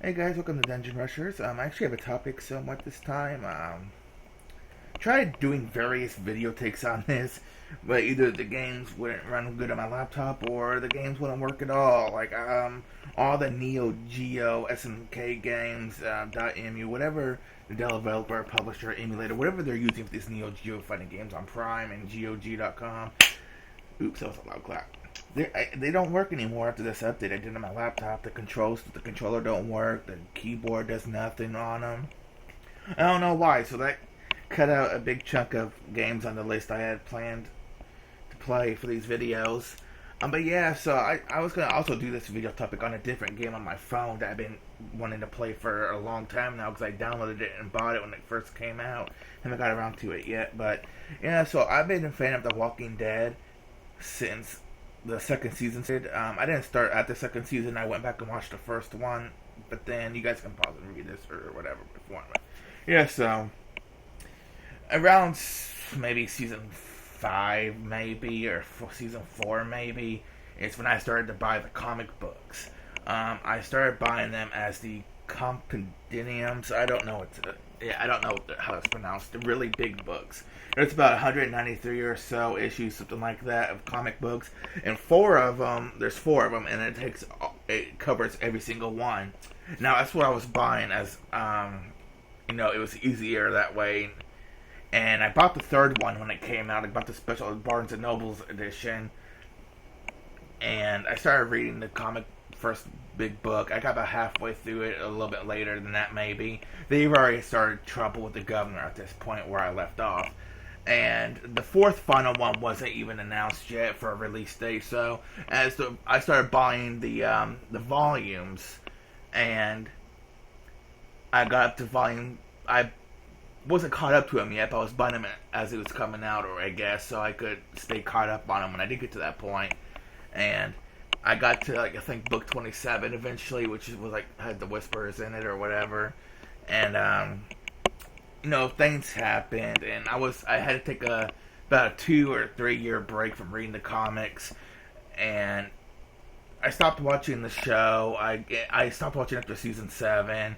Hey guys, welcome to Dungeon Rushers. I actually have a topic somewhat this time. Tried doing various video takes on this, but either the games wouldn't run good on my laptop or the games wouldn't work at all. All the Neo Geo SNK games, .emu, whatever the developer, publisher, emulator, whatever they're using for these Neo Geo fighting games on Prime and GOG.com. Oops, that was a loud clap. They don't work anymore after this update I did on my laptop. The controller don't work. The keyboard does nothing on them. I don't know why. So that cut out a big chunk of games on the list I had planned to play for these videos. But yeah, so I was gonna also do this video topic on a different game on my phone that I've been wanting to play for a long time now because I downloaded it and bought it when it first came out. Haven't got around to it yet, but yeah. So I've been a fan of The Walking Dead since the second season started. I didn't start at the second season. I went back and watched the first one, but then you guys can pause and read this or whatever if you want. But yeah, so around maybe season 5, maybe, or season 4, maybe, is when I started to buy the comic books. I started buying them as the compendiums. I don't know how it's pronounced. The really big books. There's about 193 or so issues, something like that, of comic books, and there's four of them, and it covers every single one. Now that's what I was buying as, it was easier that way. And I bought the third one when it came out. I bought the special Barnes and Noble's edition, and I started reading the comic first big book. I got about halfway through it, a little bit later than that maybe. They've already started trouble with the governor at this point where I left off. And the fourth final one wasn't even announced yet for a release date. So I started buying the volumes, and I got up to volume. I wasn't caught up to them yet, but I was buying them as it was coming out, or I guess, so I could stay caught up on them when I did get to that point. And I got to I think book 27 eventually, which was had the whispers in it or whatever. And things happened, and I had to take about a 2 or 3 year break from reading the comics, and I stopped watching the show. I stopped watching after season 7.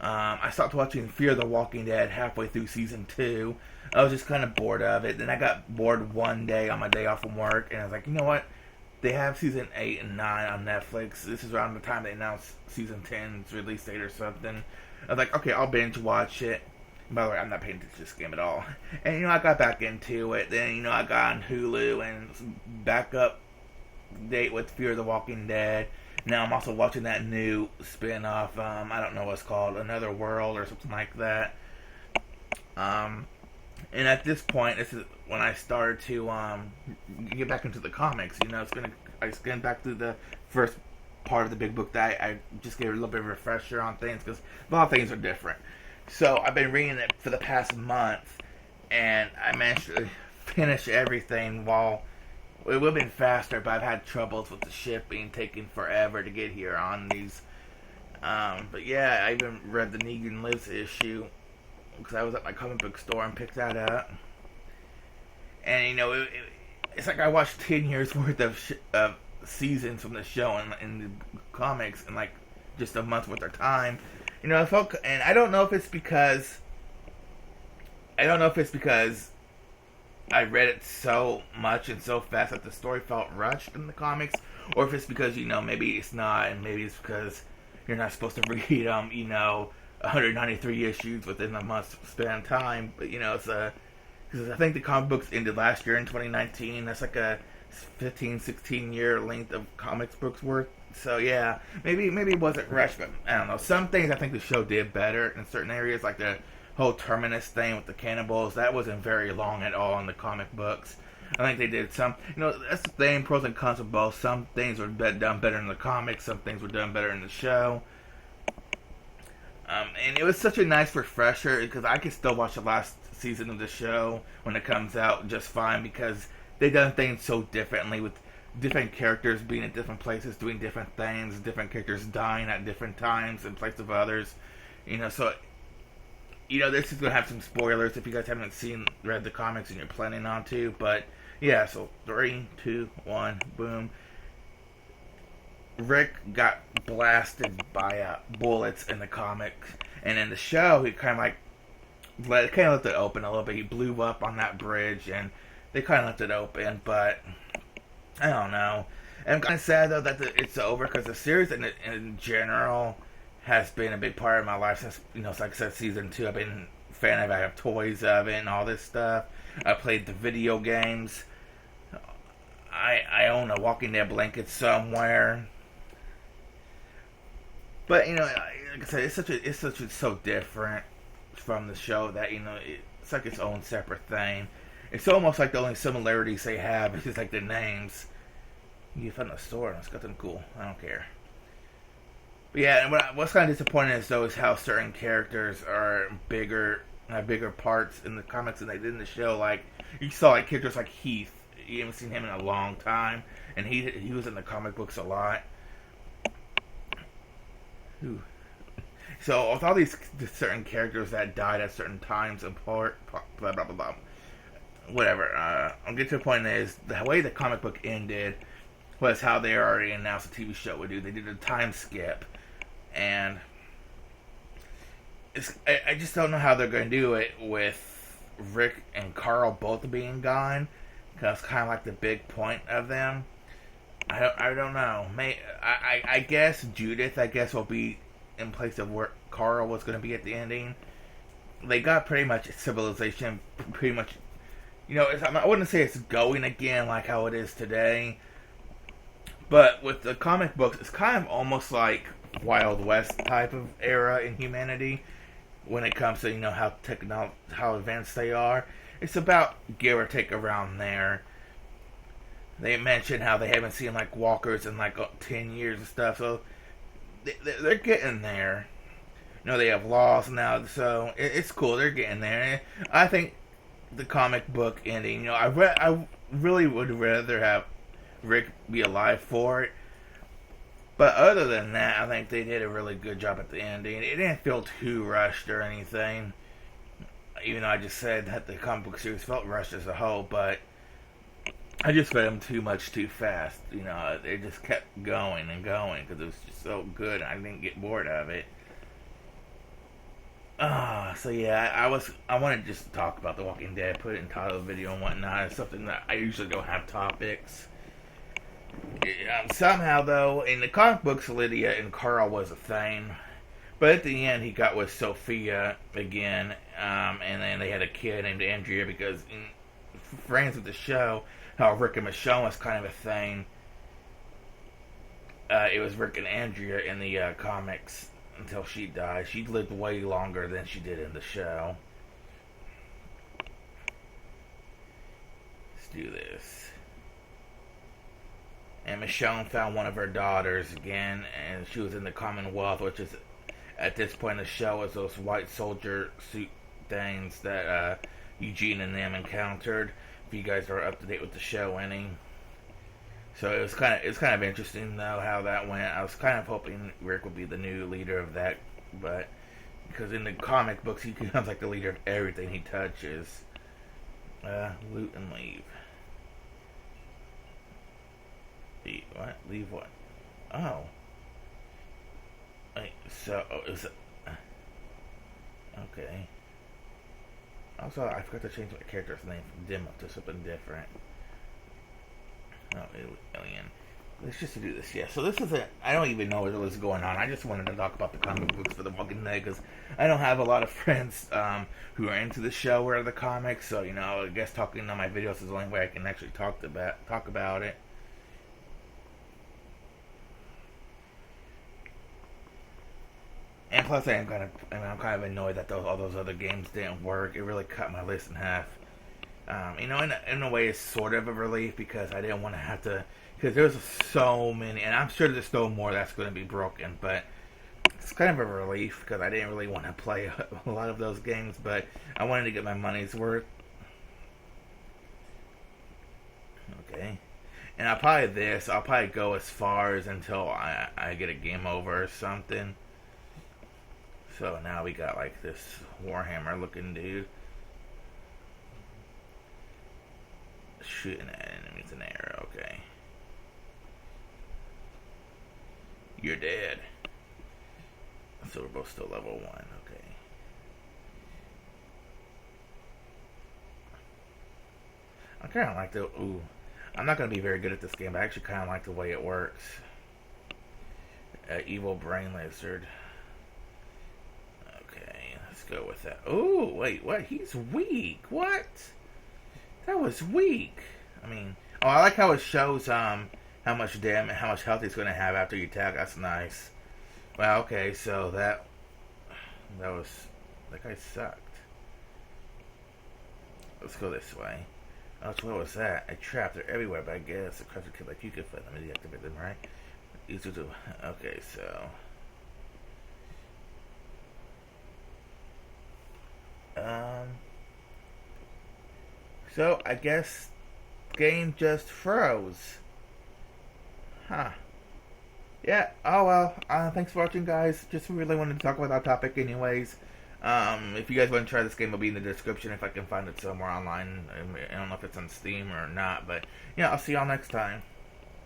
I stopped watching Fear the Walking Dead halfway through season 2. I was just kind of bored of it. Then I got bored one day on my day off from work, and I was like, you know what? They have season 8 and 9 on Netflix. This is around the time they announced season 10's release date or something. I was like, okay, I'll binge watch it. By the way, I'm not paying attention to this game at all. And, I got back into it. Then, I got on Hulu and back up date with Fear the Walking Dead. Now I'm also watching that new spin-off, I don't know what it's called, Another World or something like that. And at this point, this is when I started to get back into the comics. I skimmed back through the first part of the big book that I just gave a little bit of a refresher on things, because a lot of things are different. So I've been reading it for the past month, and I managed to finish everything while it would have been faster, but I've had troubles with the shipping, taking forever to get here on these. But yeah, I even read the Negan Lives issue because I was at my comic book store and picked that up. And it's like I watched 10 years worth of seasons from the show in the comics in just a month worth of time. I felt, and I don't know if it's because I read it so much and so fast that the story felt rushed in the comics, or if it's because, maybe it's not, and maybe it's because you're not supposed to read, 193 issues within a month's span of time, but, because I think the comic books ended last year in 2019, that's like a 15, 16 year length of comics books worth, so yeah, maybe it wasn't rushed, but I don't know, some things I think the show did better in certain areas, like the whole Terminus thing with the cannibals, that wasn't very long at all in the comic books. I think they did some, that's the thing, pros and cons of both. Some things were done better in the comics, some things were done better in the show. And it was such a nice refresher, because I can still watch the last season of the show when it comes out just fine, because they done things so differently, with different characters being at different places, doing different things, different characters dying at different times in place of others. So this is going to have some spoilers if you guys haven't read the comics and you're planning on to. But, yeah, so 3, 2, 1, boom. Rick got blasted by bullets in the comics, and in the show he kind of like left it open a little bit. He blew up on that bridge, and they kind of left it open. But I don't know. I'm kind of sad though that it's over because the series in general has been a big part of my life since like I said, season 2. I've been a fan of it. I have toys of it and all this stuff. I played the video games. I own a Walking Dead blanket somewhere. But like I said, it's so different from the show that it's like its own separate thing. It's almost like the only similarities they have is like the names. You found a store and it's got them cool. I don't care. But yeah, and what's kind of disappointing is though is how certain characters are have bigger parts in the comics than they did in the show. Like you saw like characters like Heath. You haven't seen him in a long time, and he was in the comic books a lot. Ooh. So with all these certain characters that died at certain times apart, blah blah blah blah, whatever. I'll get to the point is the way the comic book ended was how they already announced the TV show would do. They did a time skip, and I just don't know how they're going to do it with Rick and Carl both being gone. Because kind of like the big point of them. I don't know. I guess Judith, will be in place of where Carl was going to be at the ending. They got pretty much Civilization, pretty much. I wouldn't say it's going again like how it is today. But with the comic books, it's kind of almost like Wild West type of era in humanity when it comes to how advanced they are. It's about give or take around there. They mentioned how they haven't seen like walkers in like 10 years and stuff, so they're getting there. They have laws now, so it's cool. They're getting there. I think the comic book ending. I really would rather have Rick be alive for it. But other than that, I think they did a really good job at the ending. It didn't feel too rushed or anything. Even though I just said that the comic book series felt rushed as a whole, but I just fed them too much too fast. They just kept going and going because it was just so good. I didn't get bored of it. So yeah, I wanted to just talk about The Walking Dead, put it in title video and whatnot. It's something that I usually don't have topics. Somehow though, in the comic books, Lydia and Carl was a thing. But at the end, he got with Sophia again, and then they had a kid named Andrea because friends with the show, how Rick and Michonne was kind of a thing. It was Rick and Andrea in the comics until she died. She lived way longer than she did in the show. Let's do this. And Michonne found one of her daughters again, and she was in the Commonwealth, which is, at this point in the show, is those white soldier suit things that Eugene and them encountered. If you guys are up to date with the show, any. So it's kind of interesting though how that went. I was kind of hoping Rick would be the new leader of that, but because in the comic books he becomes like the leader of everything he touches. Loot and leave. What? Leave what? Oh. Wait, so, is it... Okay. Also, I forgot to change my character's name from Dim up to something different. Oh, Alien. Let's just do this, yeah. So this is it. I don't even know what was going on. I just wanted to talk about the comic books for The Walking Dead because I don't have a lot of friends who are into the show or the comics. So, I guess talking on my videos is the only way I can actually talk about it. And plus, I'm kind of annoyed that all those other games didn't work. It really cut my list in half. In a way, it's sort of a relief because I didn't want to have to. Because there's so many, and I'm sure there's still more that's going to be broken. But it's kind of a relief because I didn't really want to play a lot of those games. But I wanted to get my money's worth. Okay. And I'll probably go as far as until I get a game over or something. So now we got like this Warhammer looking dude shooting at enemies in the air. Okay. You're dead. So we're both still level 1. Okay. I kind of like the... Ooh. I'm not going to be very good at this game, but I actually kind of like the way it works. Evil Brain Lizard. Okay, let's go with that. Ooh, wait, what? He's weak. What? That was weak. I mean... Oh, I like how it shows how much damage, how much health he's going to have after you attack. That's nice. Well, okay, so that was... That guy sucked. Let's go this way. Oh, so what was that? A trap. They're everywhere, but I guess the crafted kid like you could find them and deactivate them, right? Easy to... Okay, so... So, I guess... Game just froze. Huh. Yeah, oh well. Thanks for watching, guys. Just really wanted to talk about that topic anyways. If you guys want to try this game, it'll be in the description if I can find it somewhere online. I don't know if it's on Steam or not, but yeah, I'll see y'all next time.